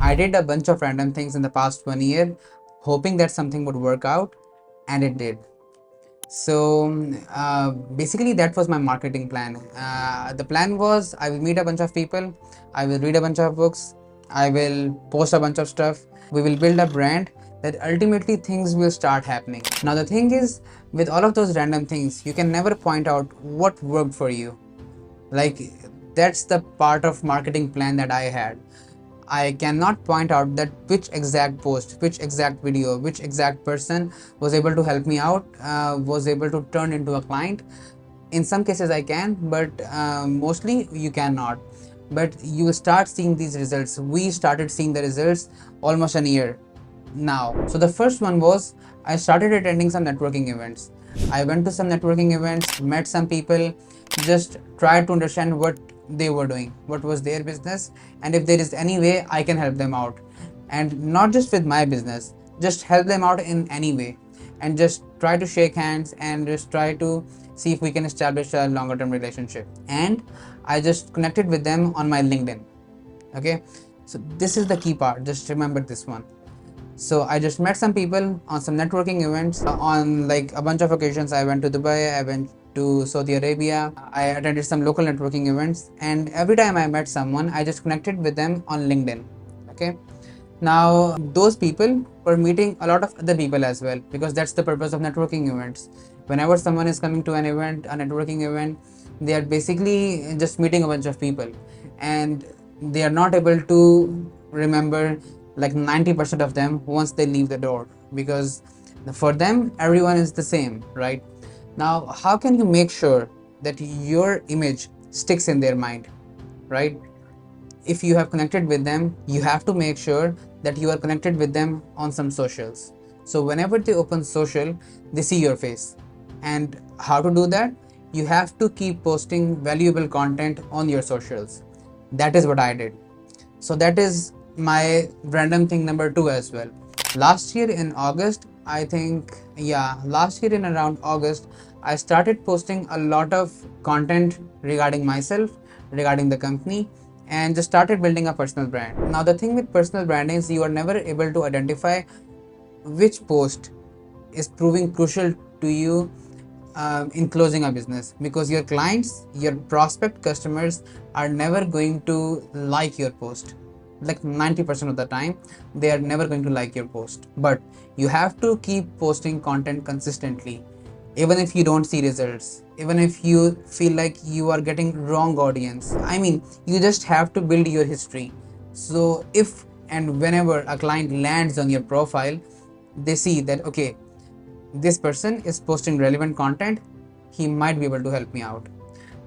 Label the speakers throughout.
Speaker 1: I did a bunch of random things in the past 1 year, hoping that something would work out, and it did. So basically, that was my marketing plan. The plan was I will meet a bunch of people, I will read a bunch of books, I will post a bunch of stuff, we will build a brand that ultimately things will start happening. Now, the thing is, with all of those random things, you can never point out what worked for you. Like, that's the part of marketing plan that I had. I cannot point out that which exact post, which exact video, which exact person was able to help me out, was able to turn into a client. In some cases I can, but mostly you cannot. But you will start seeing these results. We started seeing the results almost a year now. So the first one was I started attending some networking events. I went to some networking events, met some people, just tried to understand what they were doing, what was their business, and if there is any way I can help them out. And not just with my business, just help them out in any way. And just try to shake hands and just try to see if we can establish a longer term relationship. And I just connected with them on my LinkedIn. Okay, so this is the key part, just remember this one. So I just met some people on some networking events. On like a bunch of occasions, I went to Dubai, I went to Saudi Arabia, I attended some local networking events, and every time I met someone, I just connected with them on LinkedIn. Okay. Now, those people were meeting a lot of other people as well, because that's the purpose of networking events. Whenever someone is coming to an event, a networking event, they are basically just meeting a bunch of people, and they are not able to remember like 90% of them once they leave the door, because for them, everyone is the same, right? Now, how can you make sure that your image sticks in their mind, right? If you have connected with them, you have to make sure that you are connected with them on some socials. So whenever they open social, they see your face. And how to do that? You have to keep posting valuable content on your socials. That is what I did. So that is my random thing number two as well. Last year in August, I think, yeah, last year in around August, I started posting a lot of content regarding myself, regarding the company, and just started building a personal brand. Now, the thing with personal branding is you are never able to identify which post is proving crucial to you in closing a business, because your clients, your prospect customers are never going to like your post. Like 90% of the time, they are never going to like your post. But you have to keep posting content consistently, even if you don't see results, even if you feel like you are getting wrong audience. I mean, you just have to build your history. So if and whenever a client lands on your profile, they see that okay, this person is posting relevant content, he might be able to help me out.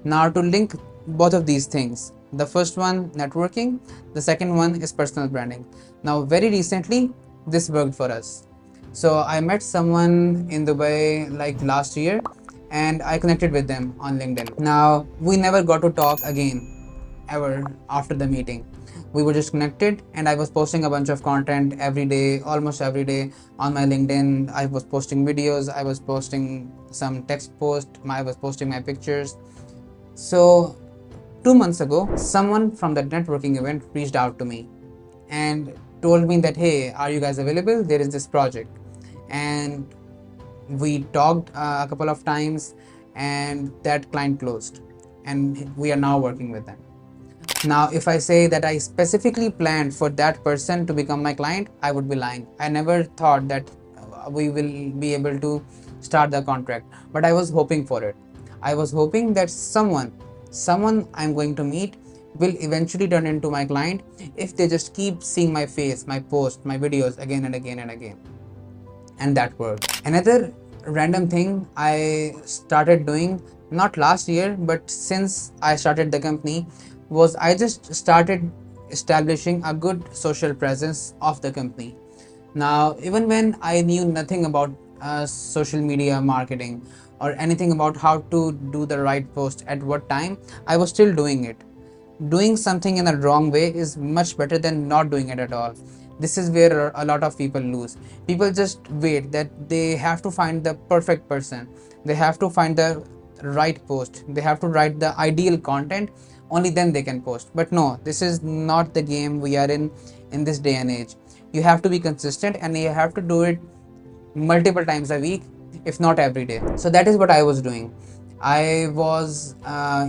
Speaker 1: Now, to link both of these things, the first one networking, the second one is personal branding. Now, very recently this worked for us. So I met someone in Dubai like last year, and I connected with them on LinkedIn. Now, we never got to talk again ever after the meeting. We were just connected, and I was posting a bunch of content every day, almost every day on my LinkedIn. I was posting videos, I was posting some text post, I was posting my pictures. So 2 months ago, someone from that networking event reached out to me and told me that, hey, are you guys available? There is this project. And we talked a couple of times, and that client closed, and we are now working with them. Now, if I say that I specifically planned for that person to become my client, I would be lying. I never thought that we will be able to start the contract, but I was hoping for it. I was hoping that someone I'm going to meet will eventually turn into my client if they just keep seeing my face, my post, my videos again and again and again. And that worked. Another random thing I started doing, not last year, but since I started the company, was I just started establishing a good social presence of the company. Now, even when I knew nothing about social media marketing or anything about how to do the right post at what time, I was still doing it. Doing something in a wrong way is much better than not doing it at all. This is where a lot of people lose. People just wait that they have to find the perfect person, they have to find the right post, they have to write the ideal content, only then they can post. But no, this is not the game we are in in this day and age. You have to be consistent and you have to do it multiple times a week, if not every day. So that is what I was doing. I was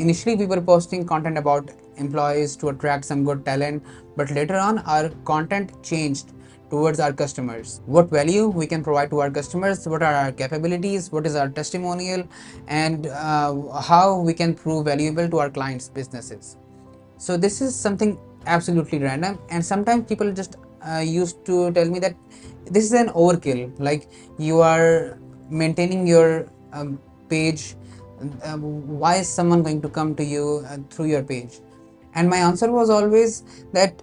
Speaker 1: initially we were posting content about employees to attract some good talent, but later on our content changed towards our customers. What value we can provide to our customers, what are our capabilities, what is our testimonial, and how we can prove valuable to our clients' businesses. So this is something absolutely random, and sometimes people just used to tell me that this is an overkill. Like, you are maintaining your page. Why is someone going to come to you through your page? And my answer was always that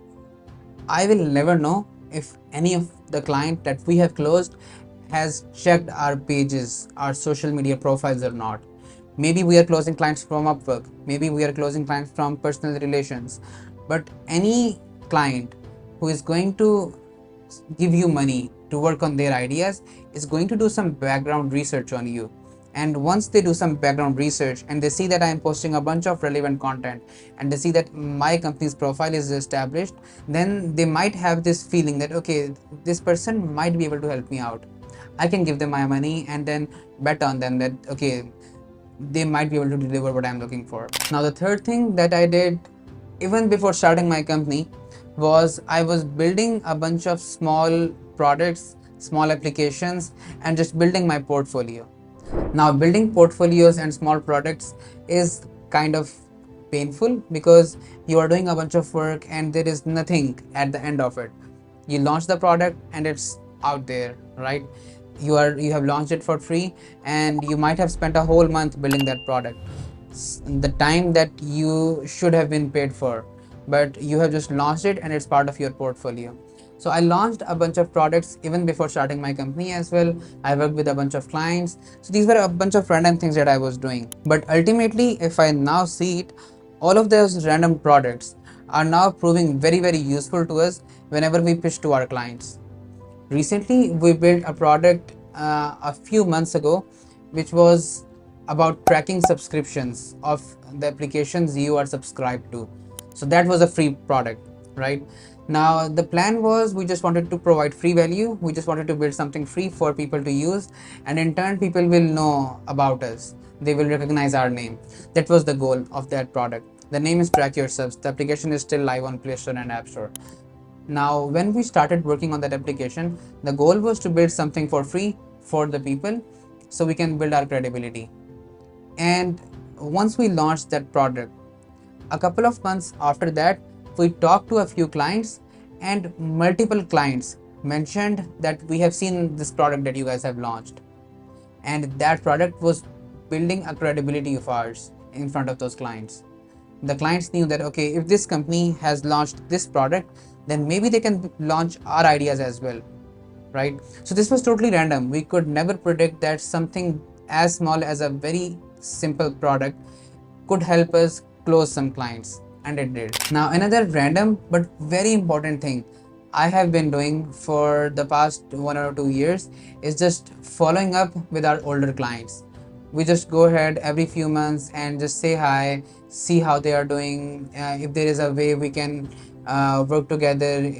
Speaker 1: I will never know if any of the client that we have closed has checked our pages, our social media profiles or not. Maybe we are closing clients from Upwork, maybe we are closing clients from personal relations, but any client who is going to give you money to work on their ideas is going to do some background research on you. And once they do some background research and they see that I am posting a bunch of relevant content and they see that my company's profile is established, then they might have this feeling that okay, this person might be able to help me out. I can give them my money and then bet on them that okay, they might be able to deliver what I'm looking for. Now, the third thing that I did even before starting my company was I was building a bunch of small products, small applications, and just building my portfolio. Now, building portfolios and small products is kind of painful because you are doing a bunch of work and there is nothing at the end of it. You launch the product and it's out there, right? You have launched it for free and you might have spent a whole month building that product, the time that you should have been paid for, but you have just launched it and it's part of your portfolio. So I launched a bunch of products even before starting my company as well. I worked with a bunch of clients. So these were a bunch of random things that I was doing. But ultimately, if I now see it, all of those random products are now proving very, very useful to us whenever we pitch to our clients. Recently, we built a product a few months ago, which was about tracking subscriptions of the applications you are subscribed to. So that was a free product, right? Now, the plan was we just wanted to provide free value. We just wanted to build something free for people to use, and in turn, people will know about us. They will recognize our name. That was the goal of that product. The name is Track Your Subs. The application is still live on Play Store and App Store. Now, when we started working on that application, the goal was to build something for free for the people so we can build our credibility. And once we launched that product, a couple of months after that, we talked to a few clients, and multiple clients mentioned that we have seen this product that you guys have launched. And that product was building a credibility of ours in front of those clients. The clients knew that okay, if this company has launched this product, then maybe they can launch our ideas as well, right? So this was totally random. We could never predict that something as small as a very simple product could help us close some clients, and it did. Now, another random but very important thing I have been doing for the past 1 or 2 years is just following up with our older clients. We just go ahead every few months and just say hi, see how they are doing, if there is a way we can work together,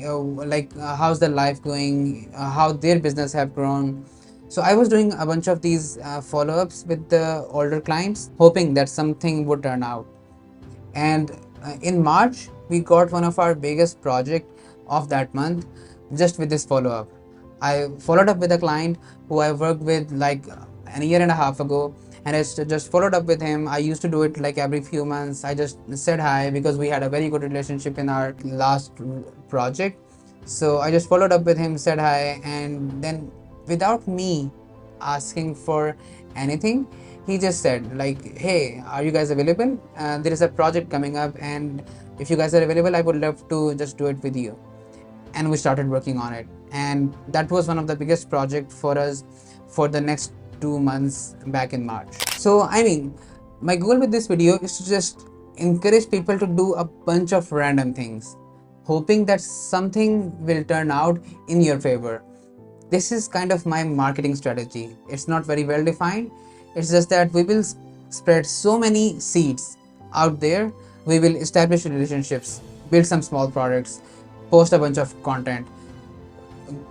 Speaker 1: how's their life going, how their business have grown. So I was doing a bunch of these follow-ups with the older clients, hoping that something would turn out. And in March, we got one of our biggest project of that month just with this follow-up. I followed up with a client who I worked with like a year and a half ago, and I just followed up with him. I used to do it like every few months. I just said hi because we had a very good relationship in our last project. So I just followed up with him, said hi, and then without me asking for anything, he just said like, hey, are you guys available? There is a project coming up, and if you guys are available, I would love to just do it with you. And we started working on it, and that was one of the biggest project for us for the next 2 months back in March. So I mean, my goal with this video is to just encourage people to do a bunch of random things, hoping that something will turn out in your favor. This is kind of my marketing strategy. It's not very well defined. It's just that we will spread so many seeds out there. We will establish relationships, build some small products, post a bunch of content,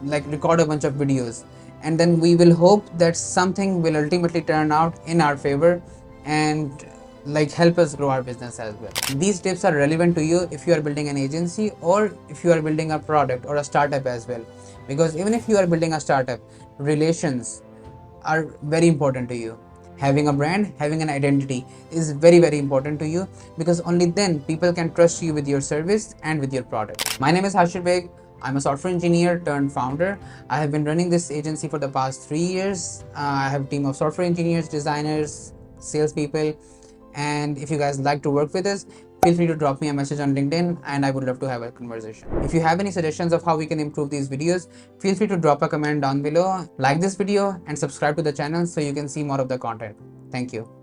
Speaker 1: like record a bunch of videos, and then we will hope that something will ultimately turn out in our favor and like help us grow our business as well. These tips are relevant to you if you are building an agency or if you are building a product or a startup as well, because even if you are building a startup, relations are very important to you. Having a brand, having an identity is very important to you, because only then people can trust you with your service and with your product. My name is Hashir Baig. I'm a software engineer turned founder. I have been running this agency for the past 3 years. I have a team of software engineers, designers, salespeople, and if you guys like to work with us, feel free to drop me a message on LinkedIn and I would love to have a conversation. If you have any suggestions of how we can improve these videos, feel free to drop a comment down below. Like this video and subscribe to the channel so you can see more of the content. Thank you.